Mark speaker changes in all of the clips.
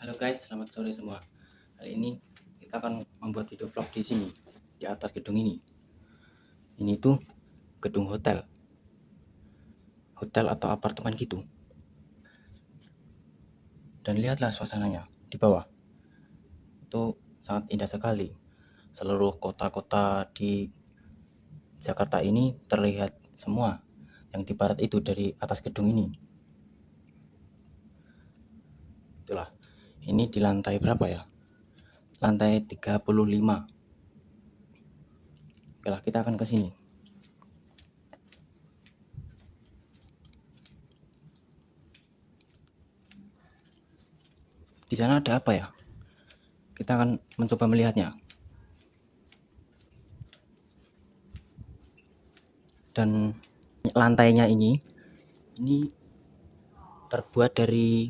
Speaker 1: Halo guys, selamat sore semua. Kali ini kita akan membuat video vlog di sini, di atas gedung ini. Ini tuh gedung hotel atau apartemen gitu. Dan lihatlah suasananya di bawah. Itu sangat indah sekali. Seluruh kota-kota di Jakarta ini terlihat semua yang di barat itu dari atas gedung ini. Itulah. Ini di lantai berapa ya? Lantai 35. Oke lah, kita akan ke sini. Di sana ada apa ya? Kita akan mencoba melihatnya. Dan lantainya ini terbuat dari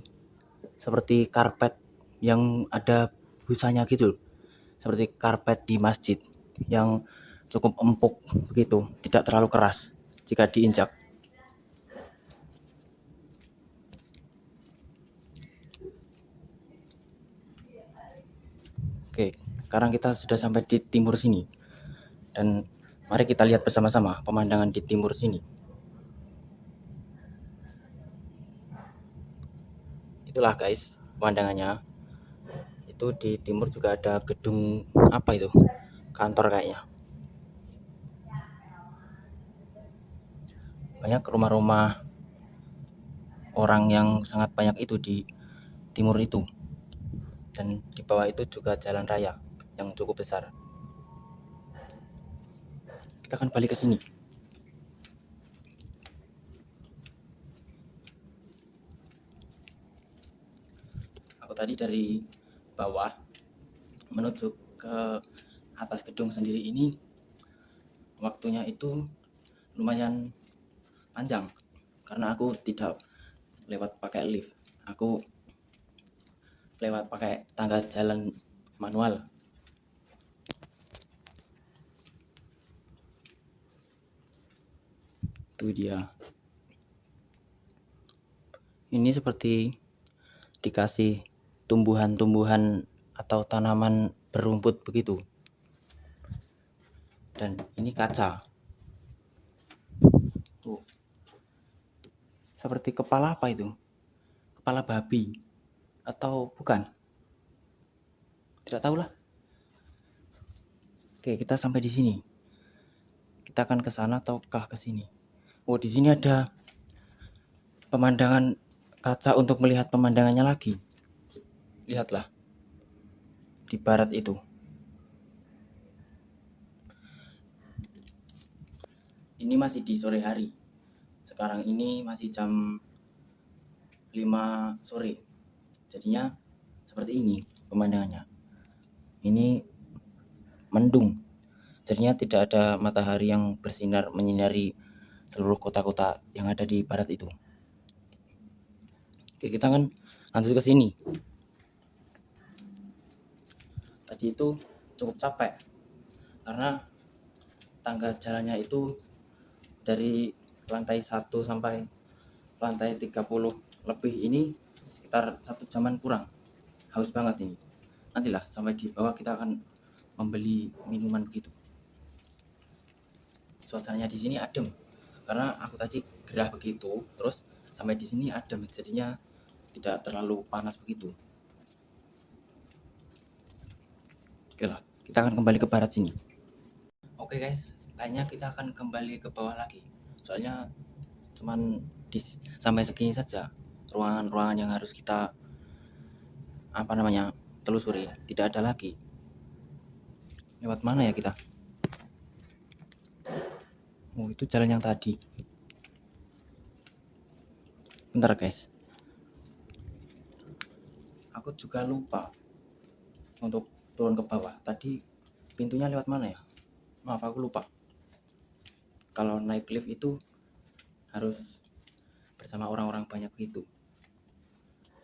Speaker 1: seperti karpet yang ada busanya gitu, seperti karpet di masjid yang cukup empuk begitu, tidak terlalu keras jika diinjak. Oke, sekarang kita sudah sampai di timur sini dan mari kita lihat bersama-sama pemandangan di timur sini. Itulah guys pemandangannya. Itu di timur juga ada gedung apa itu, kantor kayaknya. Banyak rumah-rumah orang yang sangat banyak itu di timur itu, dan di bawah itu juga jalan raya yang cukup besar. Kita akan balik ke sini. Aku tadi dari bawah menuju ke atas gedung sendiri ini, waktunya itu lumayan panjang karena aku tidak lewat pakai lift, aku lewat pakai tangga jalan manual. Itu dia. Ini seperti dikasih tumbuhan-tumbuhan atau tanaman berumput begitu. Dan ini kaca. Tuh. Seperti kepala apa itu? Kepala babi atau bukan? Tidak tahu lah. Oke, kita sampai di sini. Kita akan ke sana ataukah ke sini? Oh, di sini ada pemandangan kaca untuk melihat pemandangannya lagi. Lihatlah. Di barat itu. Ini masih di sore hari. Sekarang ini masih jam 5 sore. Jadinya seperti ini pemandangannya. Ini mendung. Jadinya tidak ada matahari yang bersinar menyinari seluruh kota-kota yang ada di barat itu. Oke, kita kan lanjut ke sini. Tadi itu cukup capek karena tangga jalannya itu dari lantai 1 sampai lantai 30 lebih ini sekitar 1 jaman kurang. Haus banget ini. Nantilah sampai di bawah kita akan membeli minuman begitu. Suasananya di sini adem karena aku tadi gerah begitu, terus sampai di sini adem, jadinya tidak terlalu panas begitu. Oke lah, kita akan kembali ke barat sini. Oke guys, kayaknya kita akan kembali ke bawah lagi. Soalnya cuman sampai segini saja ruangan-ruangan yang harus kita telusuri, tidak ada lagi. Lewat mana ya kita? Oh, itu jalan yang tadi. Bentar guys, aku juga lupa untuk turun ke bawah. Tadi pintunya lewat mana ya? Maaf, aku lupa. Kalau naik lift itu harus bersama orang-orang banyak gitu.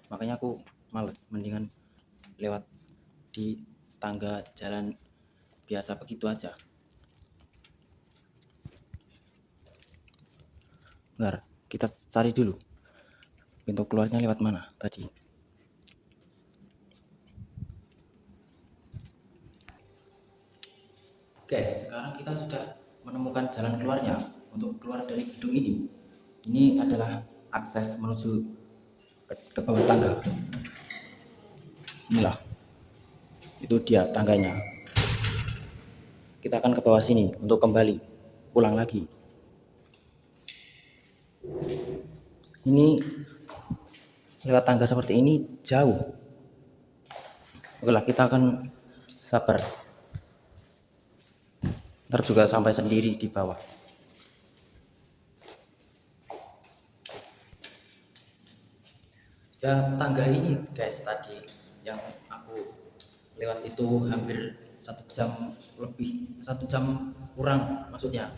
Speaker 1: Makanya aku males, mendingan lewat di tangga jalan biasa begitu aja. Bentar, kita cari dulu pintu keluarnya lewat mana tadi. Guys, sekarang kita sudah menemukan jalan keluarnya untuk keluar dari gedung ini. Ini adalah akses menuju ke bawah tangga. Inilah, itu dia tangganya. Kita akan ke bawah sini untuk kembali pulang lagi. Ini lewat tangga seperti ini jauh. Oke lah, kita akan sabar. Ntar juga sampai sendiri di bawah. Ya, tangga ini guys, tadi yang aku lewat itu hampir 1 jam lebih, 1 jam kurang maksudnya,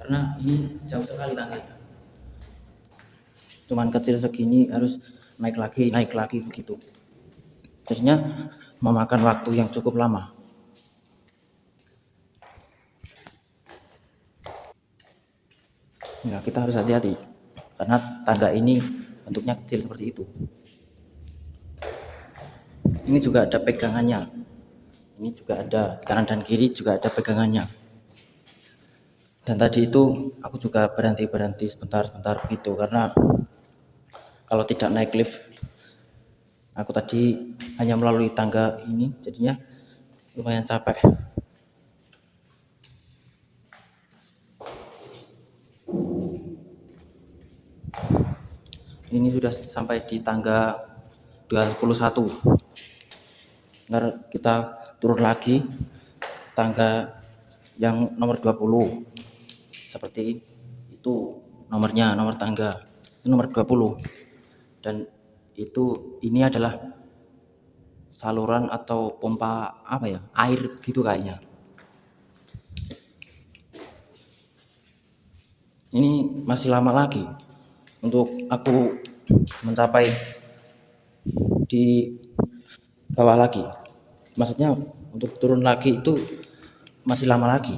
Speaker 1: karena ini jauh sekali tangganya. Cuman kecil segini harus naik lagi begitu. Jadinya memakan waktu yang cukup lama. Ya, kita harus hati-hati karena tangga ini bentuknya kecil seperti itu. Ini juga ada pegangannya. Ini juga ada kanan dan kiri juga ada pegangannya. Dan tadi itu aku juga berhenti sebentar begitu karena kalau tidak naik lift, aku tadi hanya melalui tangga ini, jadinya lumayan capek. Ini sudah sampai di tangga 21. Ntar kita turun lagi tangga yang nomor 20. Seperti itu nomornya, nomor tangga nomor 20. Dan ini adalah saluran atau pompa apa ya, air gitu kayaknya. Ini masih lama lagi untuk aku mencapai di bawah lagi. Maksudnya untuk turun lagi itu masih lama lagi.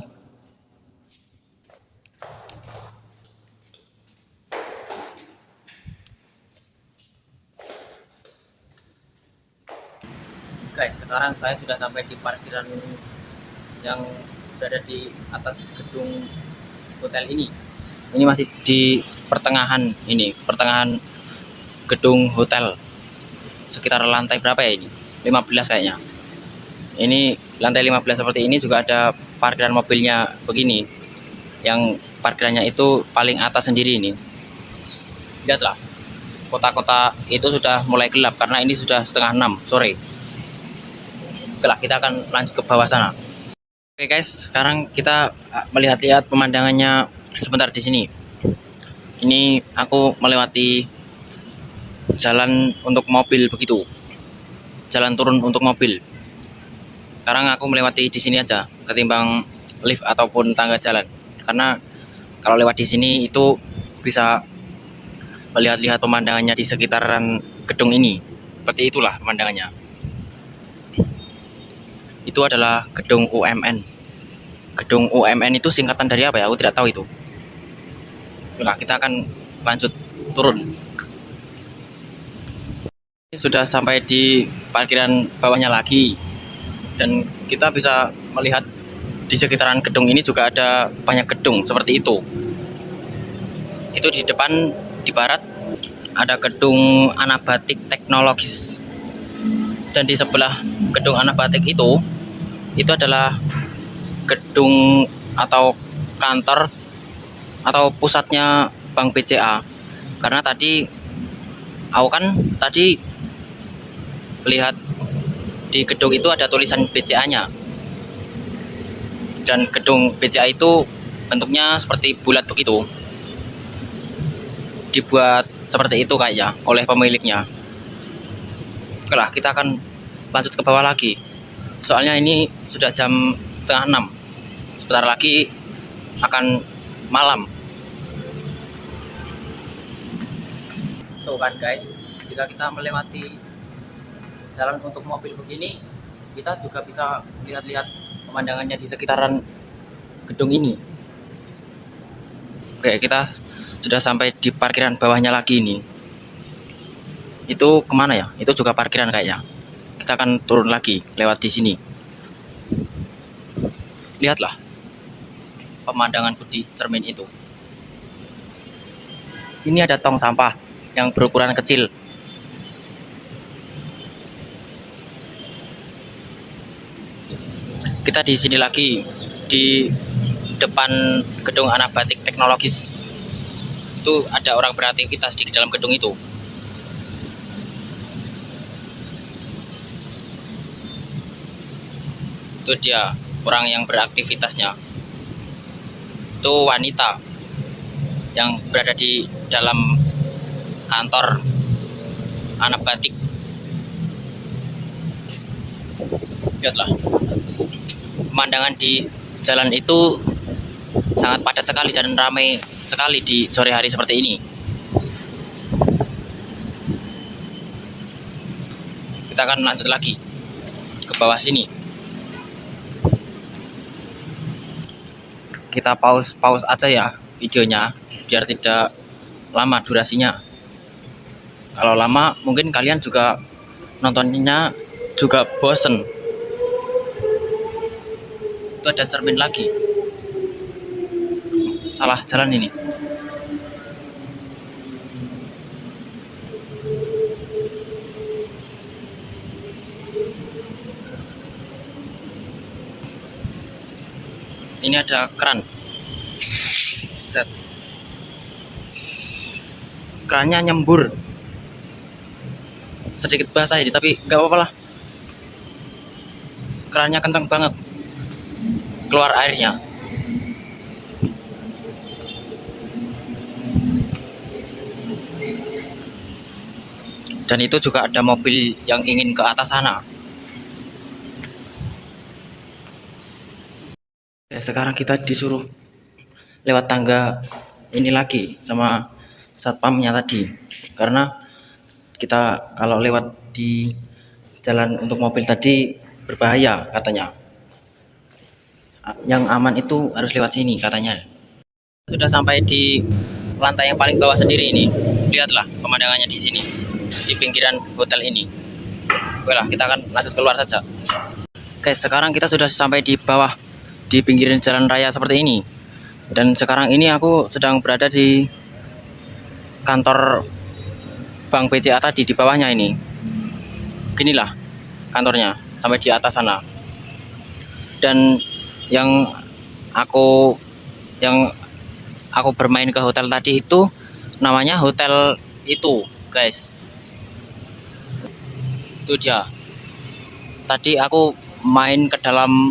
Speaker 1: Guys, sekarang saya sudah sampai di parkiran yang berada di atas gedung hotel ini. Ini masih di pertengahan gedung hotel. Sekitar lantai berapa ya ini? 15 kayaknya. Ini lantai 15 seperti ini juga ada parkiran mobilnya begini. Yang parkirannya itu paling atas sendiri ini. Lihatlah, kota-kota itu sudah mulai gelap karena ini sudah setengah 6 sore. Oke lah, kita akan lanjut ke bawah sana. Oke guys, sekarang kita melihat-lihat pemandangannya sebentar di sini. Ini aku melewati jalan untuk mobil begitu. Jalan turun untuk mobil. Sekarang aku melewati di sini aja ketimbang lift ataupun tangga jalan. Karena kalau lewat di sini itu bisa melihat-lihat pemandangannya di sekitaran gedung ini. Seperti itulah pemandangannya. Itu adalah gedung UMN. Gedung UMN itu singkatan dari apa ya? Aku tidak tahu itu. Nah, kita akan lanjut turun. Sudah sampai di parkiran bawahnya lagi. Dan kita bisa melihat di sekitaran gedung ini juga ada banyak gedung seperti itu. Itu di depan, di barat, ada gedung Anabatik Teknologis. Dan di sebelah gedung Anabatik itu adalah gedung atau kantor atau pusatnya Bank BCA. Karena aku kan tadi lihat di gedung itu ada tulisan BCA-nya. Dan gedung BCA itu bentuknya seperti bulat begitu. Dibuat seperti itu kayaknya oleh pemiliknya. Oke lah, kita akan lanjut ke bawah lagi. Soalnya ini sudah jam setengah 6. Sebentar lagi akan malam. Tuh kan guys, jika kita melewati jalan untuk mobil begini, kita juga bisa lihat-lihat pemandangannya di sekitaran gedung ini. Oke, kita sudah sampai di parkiran bawahnya lagi ini. Itu kemana ya? Itu juga parkiran kayaknya. Kita akan turun lagi lewat di sini. Lihatlah pemandanganku di cermin itu. Ini ada tong sampah yang berukuran kecil. Kita di sini lagi di depan gedung Anabatik Teknologis. Itu ada orang beraktivitas di dalam gedung itu. Itu dia orang yang beraktivitasnya. Itu wanita yang berada di dalam kantor Anabatik. Lihatlah pemandangan di jalan itu sangat padat sekali dan ramai sekali di sore hari seperti ini. Kita akan lanjut lagi ke bawah sini. Kita pause aja ya videonya biar tidak lama durasinya. Kalau lama mungkin kalian juga nontonnya juga bosen. Itu ada cermin lagi. Salah jalan ini. Ini ada keran. Set. Kerannya nyembur. Sedikit basah ini tapi nggak apa-apa lah. Kerannya kencang banget. Keluar airnya. Dan itu juga ada mobil yang ingin ke atas sana. Sekarang kita disuruh lewat tangga ini lagi sama satpamnya tadi, karena kita kalau lewat di jalan untuk mobil tadi berbahaya katanya. Yang aman itu harus lewat sini katanya. Sudah sampai di lantai yang paling bawah sendiri ini. Lihatlah pemandangannya di sini, di pinggiran hotel ini. Oke lah, kita akan lanjut keluar saja. Oke, sekarang kita sudah sampai di bawah, di pinggiran jalan raya seperti ini. Dan sekarang ini aku sedang berada di kantor Bank BCA tadi, di bawahnya ini. Ginilah kantornya sampai di atas sana. Dan yang aku bermain ke hotel tadi itu namanya hotel itu, guys. Itu dia. Tadi aku main ke dalam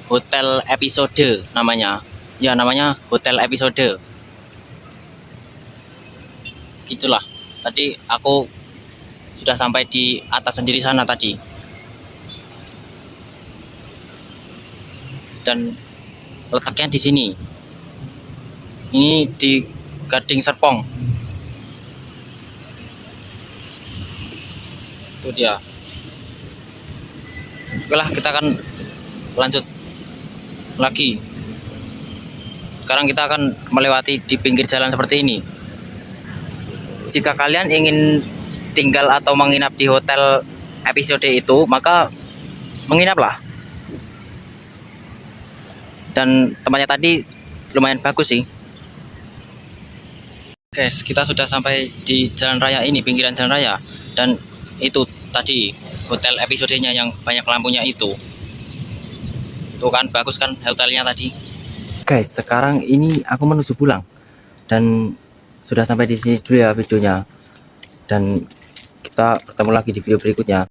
Speaker 1: hotel episode namanya. Ya, namanya hotel episode. Gitulah. Tadi aku sudah sampai di atas sendiri sana tadi. Dan letaknya di sini. Ini di Gading Serpong. Itu dia. Oke lah, kita akan lanjut lagi. Sekarang kita akan melewati di pinggir jalan seperti ini. Jika kalian ingin tinggal atau menginap di hotel episode itu, maka menginaplah. Dan tempatnya tadi lumayan bagus sih. Guys, kita sudah sampai di jalan raya ini, pinggiran jalan raya. Dan itu tadi hotel episodenya yang banyak lampunya itu. Tuh kan, bagus kan hotelnya tadi. Guys, sekarang ini aku menuju pulang. Dan sudah sampai di sini dulu ya videonya. Dan kita bertemu lagi di video berikutnya.